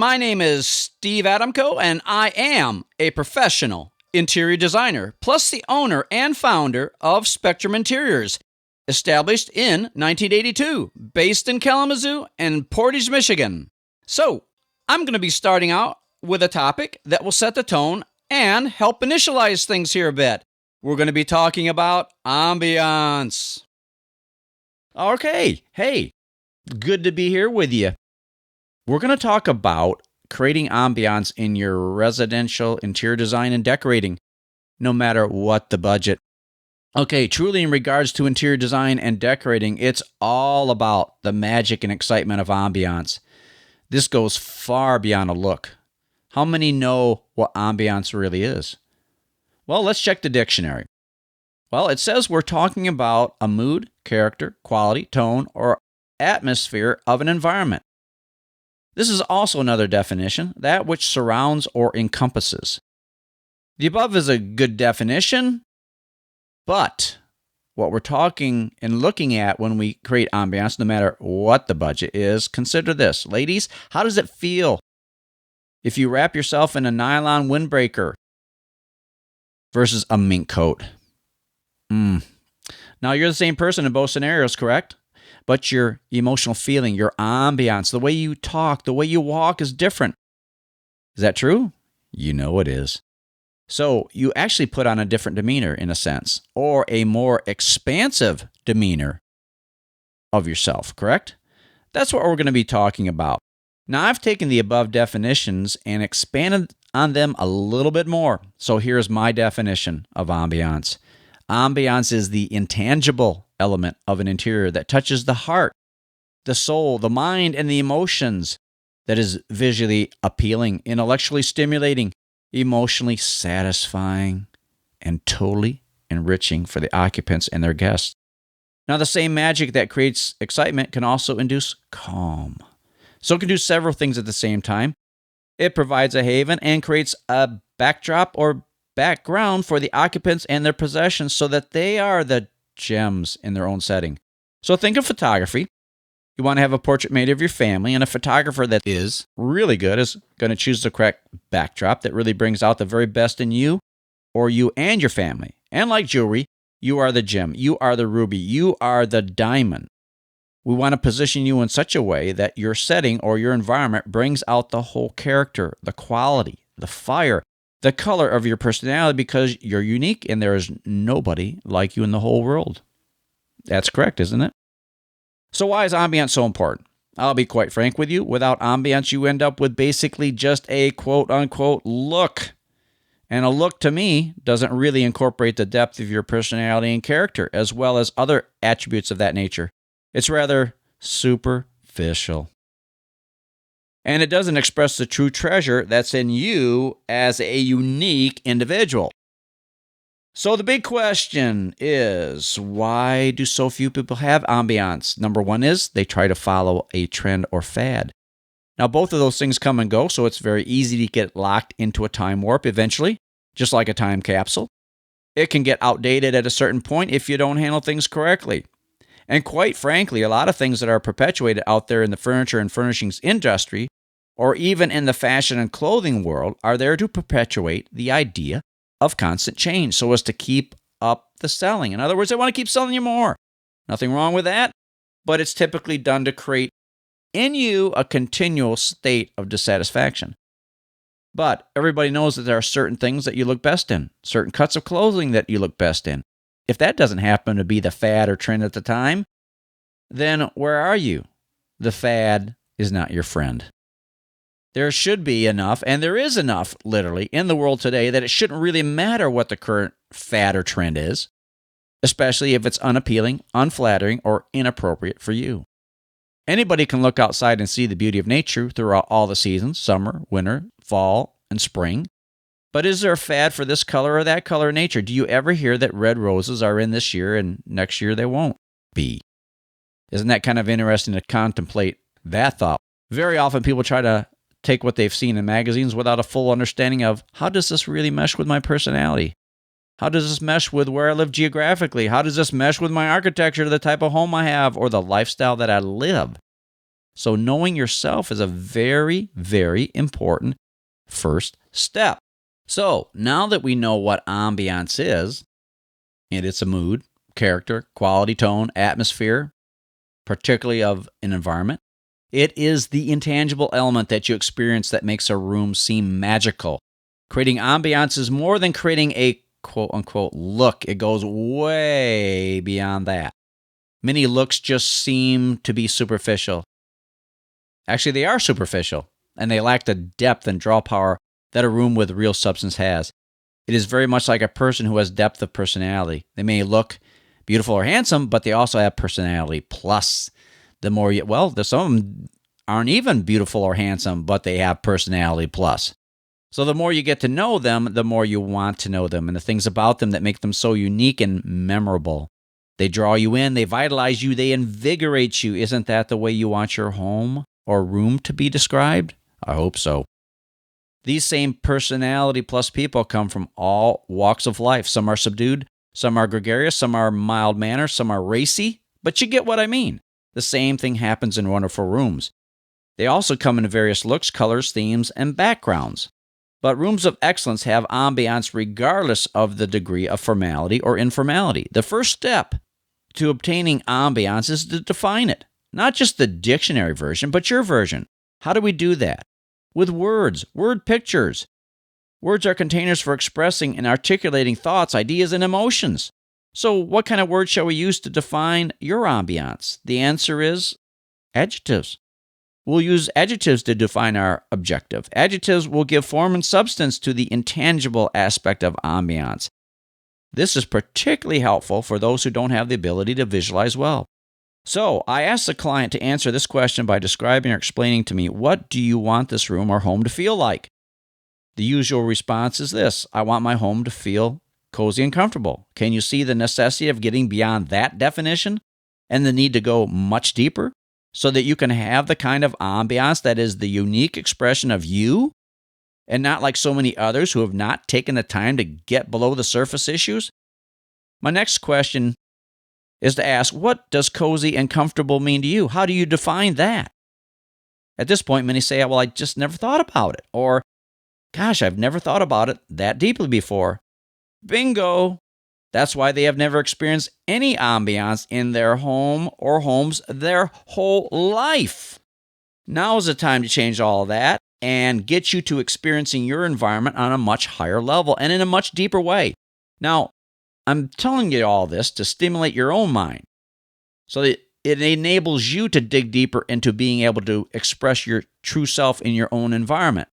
My name is Steve Adamko, and I am a professional interior designer, plus the owner and founder of Spectrum Interiors, established in 1982, based in Kalamazoo and Portage, Michigan. So, I'm going to be starting out with a topic that will set the tone and help initialize things here a bit. We're going to be talking about ambiance. Okay, hey, good to be here with you. We're going to talk about creating ambiance in your residential interior design and decorating, no matter what the budget. Okay, truly in regards to interior design and decorating, it's all about the magic and excitement of ambiance. This goes far beyond a look. How many know what ambiance really is? Well, let's check the dictionary. Well, it says we're talking about a mood, character, quality, tone, or atmosphere of an environment. This is also another definition, that which surrounds or encompasses. The above is a good definition, but what we're talking and looking at when we create ambiance, no matter what the budget is, consider this. Ladies, how does it feel if you wrap yourself in a nylon windbreaker versus a mink coat? Now, you're the same person in both scenarios, correct? But your emotional feeling, your ambiance, the way you talk, the way you walk is different. Is that true? You know it is. So you actually put on a different demeanor in a sense, or a more expansive demeanor of yourself, correct? That's what we're going to be talking about. Now, I've taken the above definitions and expanded on them a little bit more. So here's my definition of ambiance. Ambiance is the intangible element of an interior that touches the heart, the soul, the mind, and the emotions, that is visually appealing, intellectually stimulating, emotionally satisfying, and totally enriching for the occupants and their guests. Now, the same magic that creates excitement can also induce calm. So it can do several things at the same time. It provides a haven and creates a backdrop or background for the occupants and their possessions so that they are the gems in their own setting. So think of photography. You want to have a portrait made of your family, and a photographer that is really good is going to choose the correct backdrop that really brings out the very best in you or you and your family. And like jewelry, you are the gem, you are the ruby, you are the diamond. We want to position you in such a way that your setting or your environment brings out the whole character, the quality, the fire, the color of your personality, because you're unique and there is nobody like you in the whole world. That's correct, isn't it? So why is ambiance so important? I'll be quite frank with you. Without ambiance, you end up with basically just a quote-unquote look. And a look, to me, doesn't really incorporate the depth of your personality and character, as well as other attributes of that nature. It's rather superficial. And it doesn't express the true treasure that's in you as a unique individual. So the big question is, why do so few people have ambiance? Number one is they try to follow a trend or fad. Now, both of those things come and go, so it's very easy to get locked into a time warp eventually, just like a time capsule. It can get outdated at a certain point if you don't handle things correctly. And quite frankly, a lot of things that are perpetuated out there in the furniture and furnishings industry, or even in the fashion and clothing world, are there to perpetuate the idea of constant change so as to keep up the selling. In other words, they want to keep selling you more. Nothing wrong with that, but it's typically done to create in you a continual state of dissatisfaction. But everybody knows that there are certain things that you look best in, certain cuts of clothing that you look best in. If that doesn't happen to be the fad or trend at the time, then where are you? The fad is not your friend. There should be enough, and there is enough, literally, in the world today that it shouldn't really matter what the current fad or trend is, especially if it's unappealing, unflattering, or inappropriate for you. Anybody can look outside and see the beauty of nature throughout all the seasons, summer, winter, fall, and spring. But is there a fad for this color or that color in nature? Do you ever hear that red roses are in this year and next year they won't be? Isn't that kind of interesting to contemplate that thought? Very often people try to take what they've seen in magazines without a full understanding of, how does this really mesh with my personality? How does this mesh with where I live geographically? How does this mesh with my architecture, the type of home I have, or the lifestyle that I live? So knowing yourself is a very, very important first step. So now that we know what ambiance is, and it's a mood, character, quality, tone, atmosphere, particularly of an environment, it is the intangible element that you experience that makes a room seem magical. Creating ambiance is more than creating a quote-unquote look. It goes way beyond that. Many looks just seem to be superficial. Actually, they are superficial, and they lack the depth and draw power that a room with real substance has. It is very much like a person who has depth of personality. They may look beautiful or handsome, but they also have personality. Plus, some of them aren't even beautiful or handsome, but they have personality plus. So the more you get to know them, the more you want to know them, and the things about them that make them so unique and memorable. They draw you in, they vitalize you, they invigorate you. Isn't that the way you want your home or room to be described? I hope so. These same personality plus people come from all walks of life. Some are subdued, some are gregarious, some are mild-mannered, some are racy, but you get what I mean. The same thing happens in wonderful rooms. They also come in various looks, colors, themes, and backgrounds. But rooms of excellence have ambiance regardless of the degree of formality or informality. The first step to obtaining ambiance is to define it. Not just the dictionary version, but your version. How do we do that? With words, word pictures. Words are containers for expressing and articulating thoughts, ideas, and emotions. So what kind of words shall we use to define your ambiance? The answer is adjectives. We'll use adjectives to define our objective. Adjectives will give form and substance to the intangible aspect of ambiance. This is particularly helpful for those who don't have the ability to visualize well. So, I asked the client to answer this question by describing or explaining to me, what do you want this room or home to feel like? The usual response is this: I want my home to feel cozy and comfortable. Can you see the necessity of getting beyond that definition and the need to go much deeper so that you can have the kind of ambiance that is the unique expression of you and not like so many others who have not taken the time to get below the surface issues? My next question is to ask, what does cozy and comfortable mean to you? How do you define that? At this point, many say, well, I just never thought about it. Or, gosh, I've never thought about it that deeply before. Bingo! That's why they have never experienced any ambiance in their home or homes their whole life. Now is the time to change all of that and get you to experiencing your environment on a much higher level and in a much deeper way. Now, I'm telling you all this to stimulate your own mind so that it enables you to dig deeper into being able to express your true self in your own environment.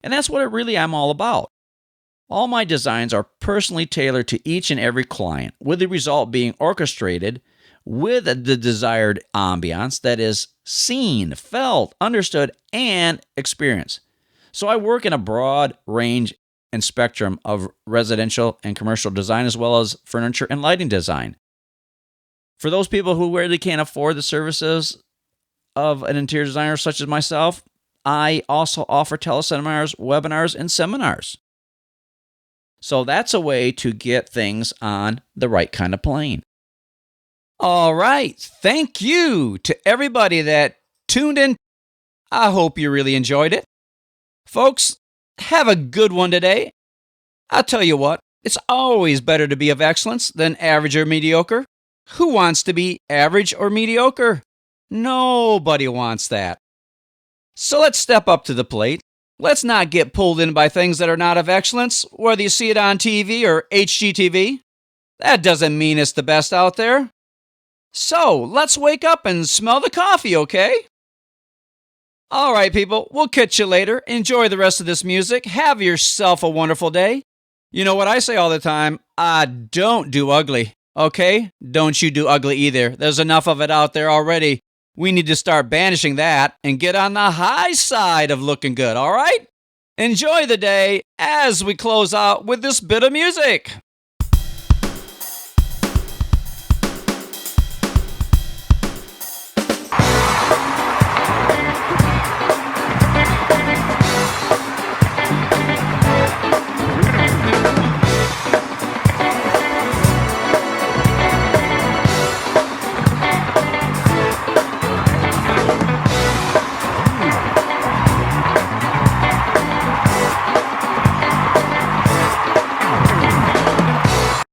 And that's what I'm all about. All my designs are personally tailored to each and every client, with the result being orchestrated with the desired ambiance that is seen, felt, understood, and experienced. So I work in a broad range and spectrum of residential and commercial design, as well as furniture and lighting design. For those people who really can't afford the services of an interior designer such as myself, I also offer teleseminars, webinars, and seminars. So that's a way to get things on the right kind of plane. All right. Thank you to everybody that tuned in. I hope you really enjoyed it. Folks, have a good one today. I'll tell you what, it's always better to be of excellence than average or mediocre. Who wants to be average or mediocre? Nobody wants that. So let's step up to the plate. Let's not get pulled in by things that are not of excellence, whether you see it on TV or HGTV. That doesn't mean it's the best out there. So let's wake up and smell the coffee, okay? All right, people, we'll catch you later. Enjoy the rest of this music. Have yourself a wonderful day. You know what I say all the time? Don't do ugly, okay? Don't you do ugly either. There's enough of it out there already. We need to start banishing that and get on the high side of looking good, all right? Enjoy the day as we close out with this bit of music.